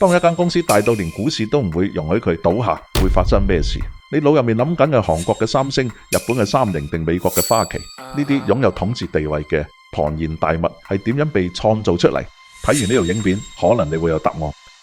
當一間公司大到連股市都唔會容許佢倒下，會發生咩事？你腦入面諗緊嘅韓國嘅三星、日本嘅三菱定美國嘅花旗，呢啲擁有統治地位嘅龐然大物係點樣被創造出嚟？睇完呢條影片，可能你會有答案。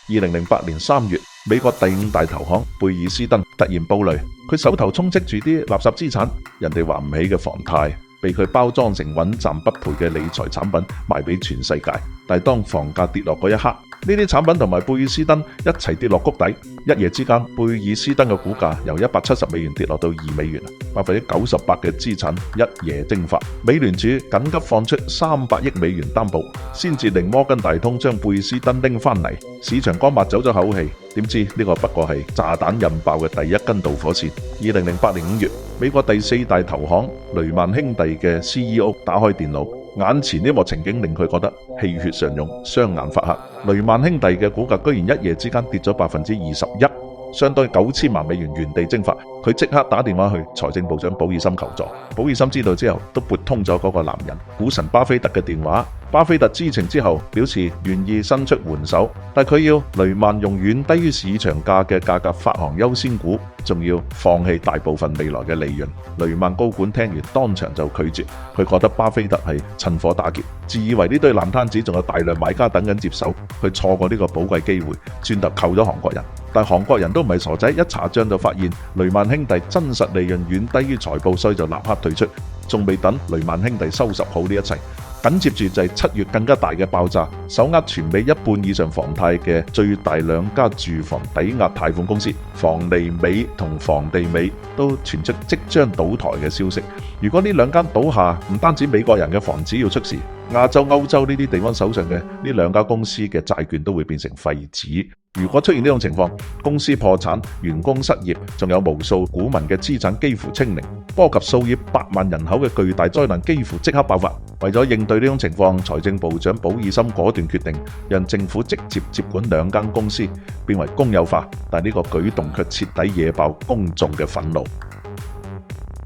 2008年3月，美國第5大投行貝爾斯登突然暴雷，佢手頭充斥住啲垃圾資產，人哋還唔起嘅房貸，被佢包裝成穩賺不賠嘅理財產品賣俾全世界。但係當房價跌落嗰一刻，呢啲產品同埋貝爾斯登一齊跌落谷底，一夜之間貝爾斯登嘅股價由170美元跌落到2美元，98%嘅資產一夜蒸發。美聯儲緊急放出300億美元擔保，先至令摩根大通將貝爾斯登拎翻嚟。市場剛抹走咗口氣，點知呢個不過係炸彈引爆嘅第一根導火線。2008年5月，美國第4大投行雷曼兄弟嘅 CEO 打開電腦，眼前呢幕情景令佢覺得氣血上湧，雙眼發黑。雷曼兄弟嘅股價居然一夜之間跌咗21%，相當於9000萬美元原地蒸發。佢即刻打電話去財政部長保爾森求助，保爾森知道之後都撥通咗嗰個男人股神巴菲特嘅電話。巴菲特知情之後表示願意伸出援手，但佢要雷曼用遠低於市場價嘅價格發行優先股，仲要放棄大部分未來嘅利潤。雷曼高管聽完當場就拒絕，佢覺得巴菲特係趁火打劫，自以為呢堆爛攤子仲有大量買家等緊接手，佢錯過呢個寶貴機會，轉頭扣咗韓國人。但韓國人都唔係傻仔，一查賬就發現雷曼兄弟真實利潤遠低於財報，所以就立刻退出，仲未等雷曼兄弟收拾好呢一切。緊接住就係7月更加大嘅爆炸，手握全美一半以上房貸嘅最大兩家住房抵押貸款公司房利美同房地美都傳出即將倒台嘅消息。如果呢兩間倒下，唔單止美國人嘅房子要出事，亞洲、歐洲呢啲地方手上嘅呢兩家公司嘅債券都會變成廢紙。如果出現呢種情況，公司破產、員工失業，仲有無數股民嘅資產幾乎清零，波及數以百萬人口嘅巨大災難幾乎即刻爆發。為咗應對呢種情況，財政部長保爾森果斷決定讓政府直接接管兩間公司，變為公有化。但呢個舉動卻徹底惹爆公眾嘅憤怒。